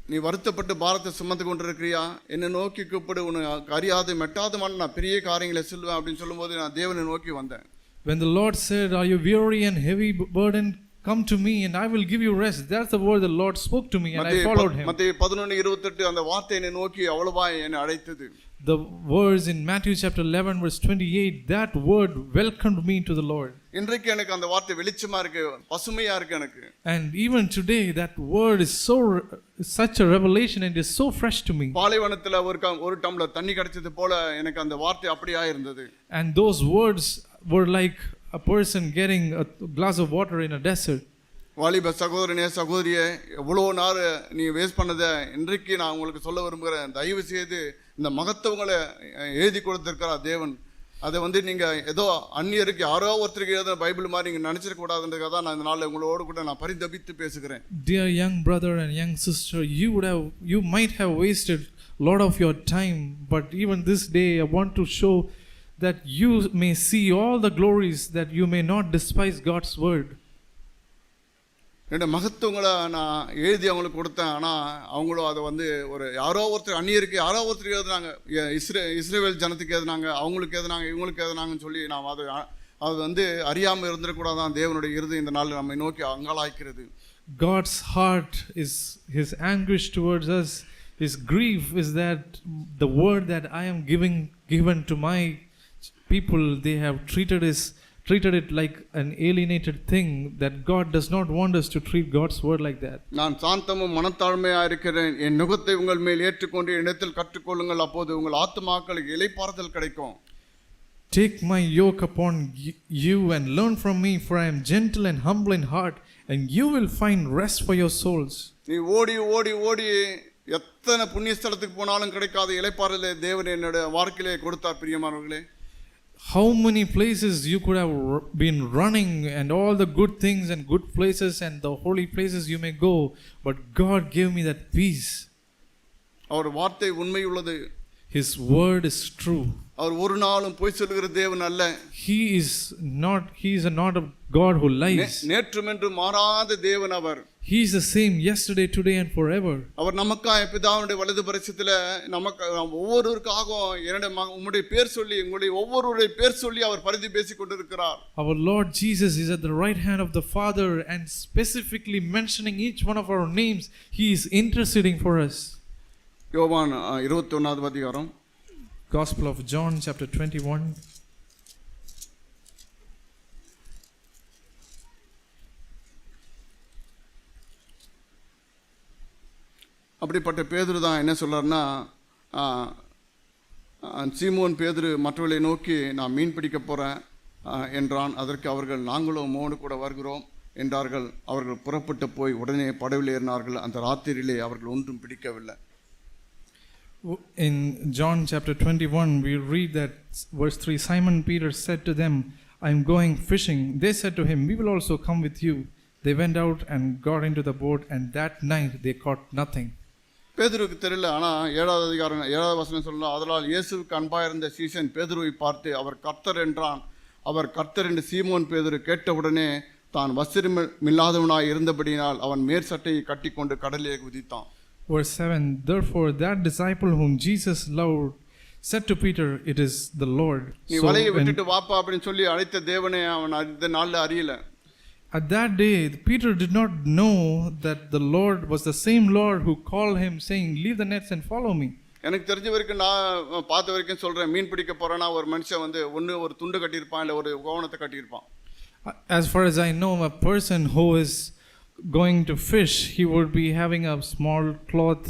நீ வருத்தப்பட்டு பாரத்தை சுமந்து கொண்டிருக்கிறியா, என்னை நோக்கி கூப்பிடு, உனக்கு அறியாது மெட்டாதமான நான் பெரிய காரியங்களை சொல்லுவேன் அப்படின்னு சொல்லும்போது நான் தேவனை நோக்கி வந்தேன். When the Lord said, are you weary and heavy burdened, come to me and I will give you rest. That's the word the Lord spoke to me and I followed him. மத்தேயு 11:28 அந்த வார்த்தை என்னை நோக்கி அவ்வளவா என்னை அழைத்தது. The words in Matthew chapter 11 verse 28, that word welcomed me to the Lord. இன்றைக்கு எனக்கு அந்த வார்த்தை வெளிச்சமா இருக்கு, பசுமையா இருக்கு எனக்கு. And even today that word is such a revelation and is so fresh to me. பாலைவனத்துல ஒரு டம்ளர் தண்ணி கிடைச்சது போல எனக்கு அந்த வார்த்தை அப்படியே இருந்தது. And those words were like a person getting a glass of water in a desert. வாலிப சகோதரனே சகோதரியே, எவ்வளோ நாள் நீ வேஸ்ட் பண்ணதை இன்றைக்கு நான் உங்களுக்கு சொல்ல விரும்புகிறேன். தயவு செய்து இந்த மகத்துவங்களை எழுதி கொடுத்திருக்கிறார் தேவன். அதை நீங்கள் ஏதோ அந்நியருக்கு யாரோ ஒருத்தருக்கு எழுதுன பைபிள் மாதிரி நீங்கள் நினச்சிடக்கூடாதுன்றதுக்காக தான் நான் இந்த நாளில் உங்களோடு கூட நான் பரிதபித்து பேசுகிறேன். Dear young brother and young sister, you might have wasted a lot of your time, but even this day I want to show that you may see all the glories, that you may not despise God's word. என்னோட மகத்துவங்களை நான் எழுதி அவங்களுக்கு கொடுத்தேன். ஆனால் அவங்களும் அதை ஒரு யாரோ ஒருத்தர் அந்நியருக்கு யாரோ ஒருத்தர் எழுதுனாங்க, இஸ்ரேல் ஜனத்துக்கு எழுதுனாங்க, அவங்களுக்கு எழுதுனாங்க, இவங்களுக்கு எழுதுனாங்கன்னு சொல்லி நாம் அது அறியாமல் இருந்துடக்கூடாதான். தேவனுடைய இருதயம் இந்த நாளில் நம்மை நோக்கி அங்காளாய்க்கிறது. God's heart is his anguish towards us, his grief is that the word that I am given to my people, they have treated it like an alienated thing, that God does not want us to treat God's word like that. நான் சாந்தமும் மனத்தாழ்மையா இருக்கிறேன், என் நுகத்தை உங்கள் மேல் ஏற்றுக்கொண்டு என்னிடத்தில் கற்றுக்கொள்ளுங்கள், அப்போது உங்கள் ஆத்துமாக்களுக்கு இளைப்பாறுதல் கிடைக்கும். Take my yoke upon you and learn from me, for I am gentle and humble in heart, and you will find rest for your souls. நீ ஓடி ஓடி ஓடி எத்தனை புண்ணிய ஸ்தலத்துக்கு போனாலும் கிடைக்காத இளைப்பாறுதலை தேவன் என்னோட வாழ்க்கையிலே கொடுத்தார். பிரியமானவர்களே, how many places you could have been running, and all the good things and good places and the holy places you may go, but God gave me that peace. அவர் வார்த்தை உண்மை உள்ளது. His word is true. அவர் ஒரு நாளும் பொய் சொல்லுகிற தேவன் அல்ல. He is not a God who lies. நேற்றும் என்றும் மாறாத தேவன் அவர். He is the same yesterday, today and forever. அவர் நமக்காக பிதாவுடைய வலது பரிசத்துல நமக்கு ஒவ்வொருவருக்காகவும் உம்முடைய பேர் சொல்லி உங்களுடைய ஒவ்வொருவருடைய பேர் சொல்லி அவர் பரிந்து பேசிக் கொண்டிருக்கிறார். Our Lord Jesus is at the right hand of the Father and specifically mentioning each one of our names. He is interceding for us. யோவான் 21வது அதிகாரம், Gospel of John chapter 21. அப்படிப்பட்ட பேதுரு தான் என்ன சொல்றாருன்னா, சீமோன் பேதுரு மற்றவர்களை நோக்கி நான் மீன் பிடிக்க போகிறேன் என்றான். அதற்கு அவர்கள், நாங்களும் உம்மோடு கூட வருகிறோம் என்றார்கள். அவர்கள் புறப்பட்டு போய் உடனே படவில் ஏறினார்கள். அந்த ராத்திரியிலே அவர்கள் ஒன்றும் பிடிக்கவில்லை. In John chapter 21, we read that verse 3, Simon Peter said to them, I am going fishing. They said to him, we will also come with you. They went out and got into the boat, and that night they caught nothing. பேதுருவுக்கு தெரியல. ஆனால் 7வது வசனம் சொல்லலாம். அதனால் இயேசுவுக்கு அன்பாயிருந்த season பேதுருவை பார்த்து அவர் கர்த்தர் என்றான். அவர் கர்த்தர் என்று சீமோன் பேதுரு கேட்டவுடனே தான் வஸ்திரமில்லாதவனாய் இருந்தபடியினால் அவன் மேற்சட்டையை கட்டி கொண்டு கடலிலே குதித்தான். Verse 7, therefore that disciple whom Jesus loved said to Peter, it is the Lord. நீ வலையை விட்டுட்டு வாப்பா அப்படின்னு சொல்லி அழைத்த தேவனே அவன் இந்த நாளில் அறியல. At that day, Peter did not know that the Lord was the same Lord who called him, saying, leave the nets and follow me. எனக்கு தெரிஞ்ச வரைக்கும் நான் பார்த்த வரைக்கும் சொல்கிறேன், மீன் பிடிக்க போகிறேன்னா ஒரு மனுஷன் வந்து ஒன்று ஒரு துண்டு கட்டியிருப்பான், இல்லை ஒரு கோவணத்தை கட்டியிருப்பான். As far as I know, a person who is going to fish, he would be having a small cloth,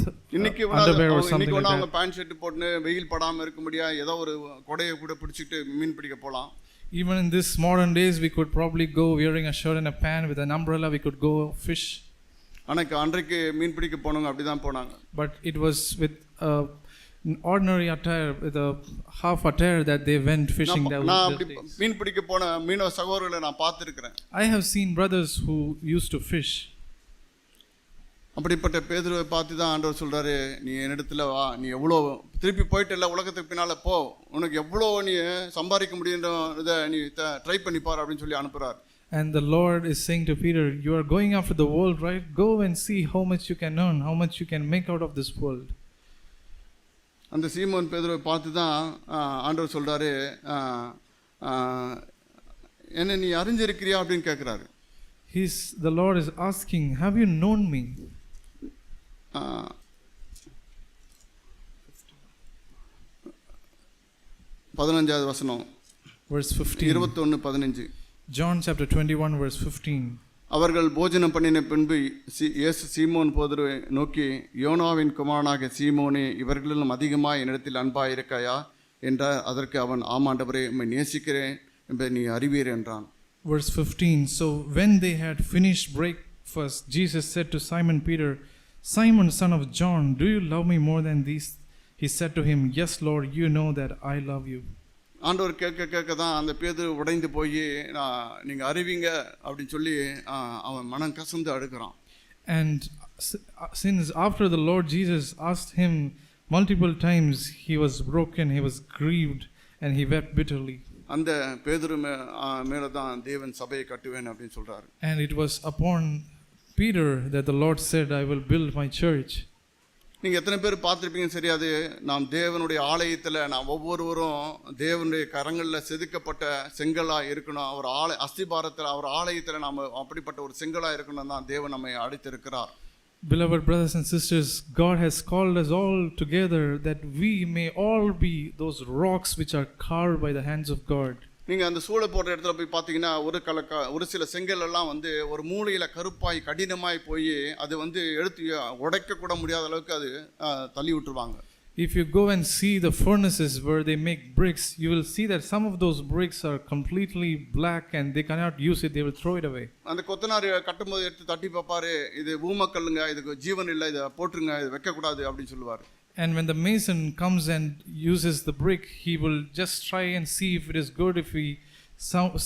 underwear or something like that. அவங்க பேண்ட் ஷர்ட் போட்டு வெயில் படாமல் இருக்க முடியாது, ஏதோ ஒரு கொடையை கூட பிடிச்சிட்டு மீன் பிடிக்க போகலாம். Even in this modern days, we could probably go wearing a shirt and a pant with an umbrella. We could go fish. அன்றைக்கு மீன் பிடிக்க போனவங்க அப்படிதான் போனாங்க. But it was with ordinary attire, with a half attire that they went fishing. நான் மீன் பிடிக்க போன மீனவ சகோதரர்களை நான் பார்த்திருக்கிறேன். I have seen brothers who used to fish. அப்படிப்பட்ட பேதுருவை பார்த்து தான் ஆண்டவர் சொல்றாரு, நீ என்னிடத்துல வா, நீ எவ்வளோ திருப்பி போயிட்டு எல்லா உலகத்துக்கு பின்னால போ, உனக்கு எவ்வளோ நீ சம்பாதிக்க முடியுன்றதை நீ ட்ரை பண்ணி பார் அப்படின்னு சொல்லி அனுப்புறாரு. And the Lord is saying to Peter, you are going after the world, right? Go and see how much you can earn, how much you can make out of this world. அந்த சீமோன் பேதுருவை பார்த்து தான் ஆண்டவர் சொல்றாரு, என்ன நீ அறிஞ்சிருக்கிறியா அப்படின்னு கேட்குறாரு. The Lord is asking, have you known me? 15வது வசனம், verse 15. 21:15. John chapter 21 verse 15. அவர்கள் போஜனம் பண்ணின பின்பு இயேசு சீமோன் பேதுருவை நோக்கி, யோனாவின் குமாரனாகிய சீமோனே, இவர்களிலும் அதிகமாக என்னிடத்தில் அன்பாயிருக்காயா என்றார். அதற்கு அவன், ஆமாண்டவரே, உம்மை நேசிக்கிறேன் என்பதை நீ அறிவீர் என்றான். Verse 15. So when they had finished breakfast, Jesus said to Simon Peter, Simon, son of John, do you love me more than these? He said to him, yes, Lord, you know that I love you. ஆண்டவர் கேட்க தான் அந்த பேதுரு உடைந்து போய் நீங்கள் அறிவிங்க அப்படின்னு சொல்லி அவன் மனம் கசந்து அழுகிறான். And since after the Lord Jesus asked him multiple times, he was broken, he was grieved, and he wept bitterly. அந்த பேதுரு மேலே தான் தேவன் சபையை கட்டுவேன் அப்படின்னு சொல்றாரு. And it was upon Peter that the Lord said, I will build my church. நீங்கள் எத்தனை பேர் பார்த்துருப்பீங்கன்னு தெரியாது, நாம் தேவனுடைய ஆலயத்தில் நாம் ஒவ்வொருவரும் தேவனுடைய கரங்களில் செதுக்கப்பட்ட செங்கலாக இருக்கணும். அவர் அஸ்திபாரத்தில் அவர் ஆலயத்தில் நாம் அப்படிப்பட்ட ஒரு செங்கலாக இருக்கணும் தான் தேவன் நம்மை அழைத்திருக்கிறார். Beloved brothers and sisters, God has called us all together that we may all be those rocks which are carved by the hands of God. நீங்கள் அந்த சூளை போடுற இடத்துல போய் பார்த்தீங்கன்னா ஒரு சில செங்கல் எல்லாம் வந்து ஒரு மூலையில் கருப்பாய் கடினமாய் போய் அது வந்து எடுத்து உடைக்க கூட முடியாத அளவுக்கு அது தள்ளி விட்டுருவாங்க. If you go and see the furnaces where they make bricks, you will see that some of those bricks are completely black and they cannot use it, they will throw it away. அந்த கொத்தனார் கட்டும்போது எடுத்து தட்டி பார்ப்பாரு, இது ஊமக்கல்லுங்க, இதுக்கு ஜீவன் இல்லை, இதை போட்டுருங்க, இது வைக்கக்கூடாது அப்படின்னு சொல்லுவார். And when the mason comes and uses the brick, he will just try and see if it is good.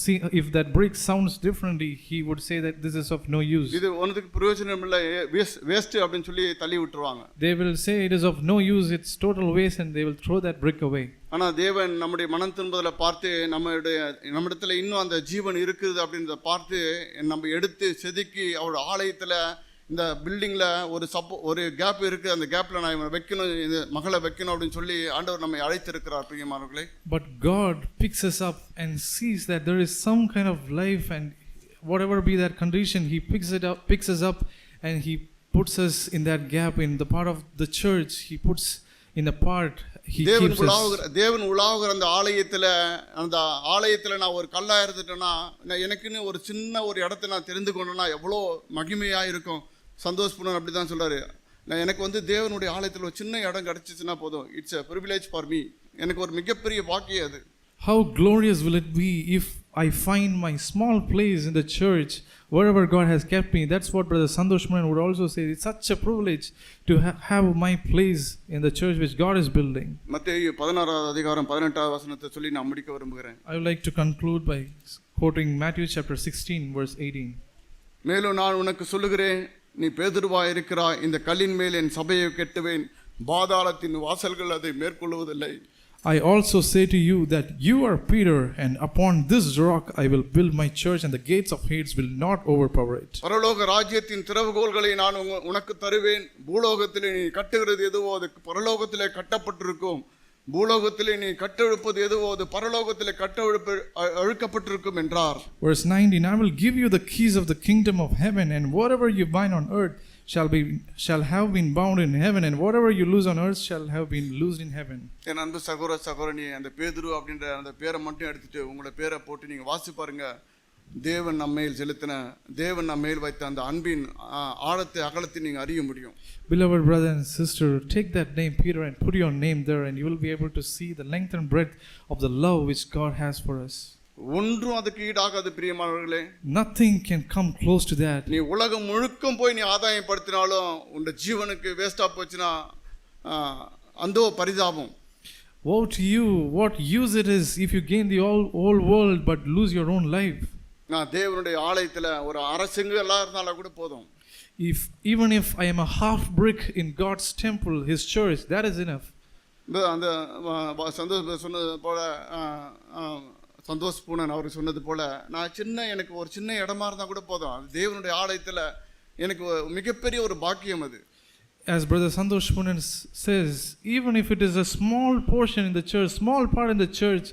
See if that brick sounds differently, he would say that this is of no use. இது ஒண்ணுக்கு பிரயோஜனம் இல்லை, waste அப்படின்னு சொல்லி தள்ளி விட்டுருவாங்க. They will say it is of no use, it's total waste, and they will throw that brick away. ஆனா தேவன் நம்முடைய மனம் திரும்புதலை பார்த்து நம்மிடத்துல இன்னும் அந்த ஜீவன் இருக்குது அப்படின்றத பார்த்து நம்ம எடுத்து செதுக்கி அவருடைய ஆலயத்துல இந்த பில்டிங்கில் ஒரு கேப் இருக்குது, அந்த கேப்பில் நான் வைக்கணும், இந்த மகளை வைக்கணும் அப்படின்னு சொல்லி ஆண்டவர் நம்மை அழைத்திருக்கிறார் பிரியமானவர்களே. But God picks us up and sees that there is some kind of life, and whatever be that condition, he picks us up and he puts us in that gap, in the part of the church, he puts in the part, he keeps us. தேவன் உலாவுகிற அந்த ஆலயத்தில் நான் ஒரு கல்லாக இருந்துட்டேன்னா, எனக்குன்னு ஒரு சின்ன ஒரு இடத்த நான் தெரிந்து கொண்டேன்னா எவ்வளோ மகிமையாக இருக்கும். சந்தோஷ் புனன் அப்படி தான் சொல்கிறாரு, எனக்கு வந்து தேவனுடைய ஆலயத்தில் ஒரு சின்ன இடம் கிடச்சிச்சுன்னா போதும், it's a privilege for me, எனக்கு ஒரு மிகப்பெரிய பாக்கியம் அது. How glorious will it be if I find my small place in the church, wherever God has kept me. That's what Brother Santosh Manan would also say. It's such a privilege to have my place in the church which God is building. மத்தேயு 16:18 சொல்லி நான் முடிக்க விரும்புகிறேன். I would like to conclude by quoting Matthew chapter 16 verse 18. மேலும் நான் உனக்கு சொல்லுகிறேன், நீ பேதுருவாய் இருக்கிறாய், இந்த கல்லின் மேல் என் சபையை கட்டுவேன், பாதாளத்தின் வாசல்கள் அதை மேற்கொள்வதில்லை. I also say to you that you are Peter, and upon this rock I will build my church, and the gates of Hades will not overpower it. பரலோக ராஜ்யத்தின் திறவுகோல்களை நான் உனக்கு தருவேன். பூலோகத்திலே நீ கட்டுகிறது எதுவோ அது பரலோகத்திலே கட்டப்பட்டிருக்கும், பூலோகத்திலே நீ கட்டெழுப்பது எதுவோ அது பரலோகத்திலே அழுக்கப்பட்டிருக்கும் என்றார். Verse 19, I will give you the keys of the kingdom of heaven, and whatever you bind on earth shall have been bound in heaven, and whatever you loose on earth shall have been loosed in heaven. என் அன்பு சகோதரனே, அந்த பேதுரு அப்படின்ற அந்த பேரை மட்டும் எடுத்துட்டு உங்களோட பேரை போட்டு நீங்க வாசி பாருங்க. தேவன் நம்மேல் செலுத்தின, தேவன் நம்மேல் வைத்த அந்த அன்பின் ஆழத்தை அகலத்தை நீங்க அறிய முடியும். Beloved brother and sister, take that name Peter and put your name there, and you will be able to see the length and breadth of the love which God has for us. ஒன்றும் அதுக்கு ஈடாகாது பிரியமானவர்களே. Nothing can come close to that. நீ உலகம் முழுக்கும் போய் நீ ஆதாயப்படுத்தினாலும் உன் ஜீவனுக்கு வேஸ்டா போச்சுன்னா அந்தோ பரிதாபம். Woe to you, what use it is if you gain the whole world but lose your own life. நான் தேவனுடைய ஆலயத்துல ஒரு அரசங்க எல்லாம் இருந்தாலும் கூட போதும். Even if I am a half brick in God's temple, His church, that is enough. அந்த சந்தோஷ் சொன்னது போல, சந்தோஷ் பூனன் அவர் சொன்னது போல, நான் எனக்கு ஒரு சின்ன இடமா இருந்தா கூட போதும். அது தேவனுடைய ஆலயத்துல எனக்கு மிகப்பெரிய ஒரு பாக்கியம் அது. As Brother Santosh Punan says, even if it is a small portion in the church, small part in the church,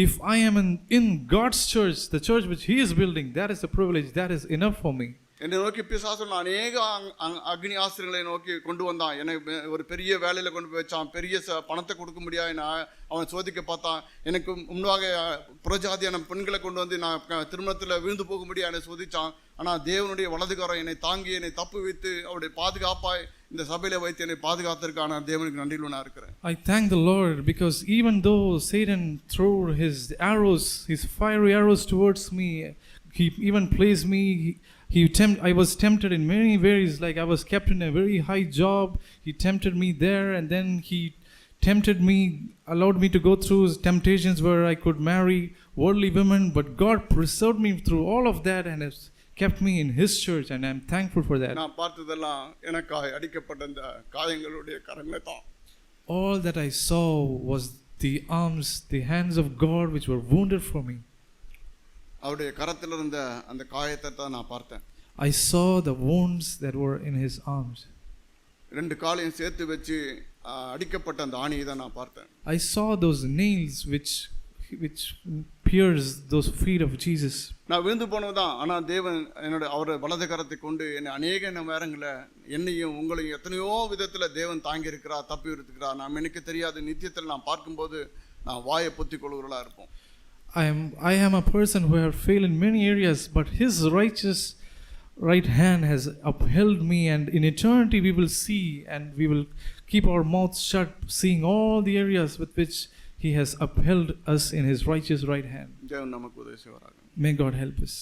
if I am in God's church, the church which He is building, that is a privilege, that is enough for me. என்னை நோக்கி பிசாசு அநேக அக்னி ஆசிரியர்களை நோக்கி கொண்டு வந்தான். என்னை ஒரு பெரிய வேலையில் கொண்டு போய் வச்சான். பெரிய பணத்தை கொடுக்க முடியாது. அவன் சோதிக்க பார்த்தான். எனக்கு முன்பாக புறஜாதியான பெண்களை கொண்டு வந்து நான் திருமணத்தில் விழுந்து போக முடியாது என்னை சோதிச்சான். ஆனால் தேவனுடைய வலதுகாரம் என்னை தாங்கி என்னை தப்பு வைத்து அவருடைய பாதுகாப்பாய் இந்த சபையில வைத்து என்னை பாதுகாத்திருக்கான தேவனுக்கு நன்றியுள்ள நான் இருக்கிறேன். I thank the Lord because even though Satan threw his arrows, his fiery arrows towards me, he even placed me. I was tempted in many ways, like I was kept in a very high job. He tempted me there, and then he tempted me, allowed me to go through temptations where I could marry worldly women, but God preserved me through all of that and has kept me in His church, and I'm thankful for that. நான் பார்த்ததெல்லாம் எனக்காக அடிக்கப்பட்ட அந்த காயங்களுடைய கரங்களை தான். All that I saw was the arms, the hands of God which were wounded for me. அவருடைய கரத்தில் இருந்த அந்த காயத்தை தான் நான் பார்த்தேன். I saw the wounds that were in His arms. ரெண்டு காலையும் சேர்த்து வச்சு அடிக்கப்பட்ட அந்த ஆணியை தான் நான் பார்த்தேன். I saw those nails which pierced those feet of Jesus. நான் விழுந்து போனதுதான். ஆனால் தேவன் அவருடைய வலது கரத்தை கொண்டு என்னை அநேக நேரங்களில் என்னையும் உங்களையும் எத்தனையோ விதத்தில் தேவன் தாங்கி இருக்கிறார், தப்பி இருக்கிறார். நாம் எனக்கு தெரியாது. நித்தியத்தில் நான் பார்க்கும்போது நான் வாயை பொத்திக் கொள்கிறவர்களாக இருப்போம். I am a person who have failed in many areas, but His righteous right hand has upheld me, and in eternity we will see, and we will keep our mouths shut, seeing all the areas with which He has upheld us in His righteous right hand. தேவன் நமக்கு உதவி செய்வாராக. May God help us.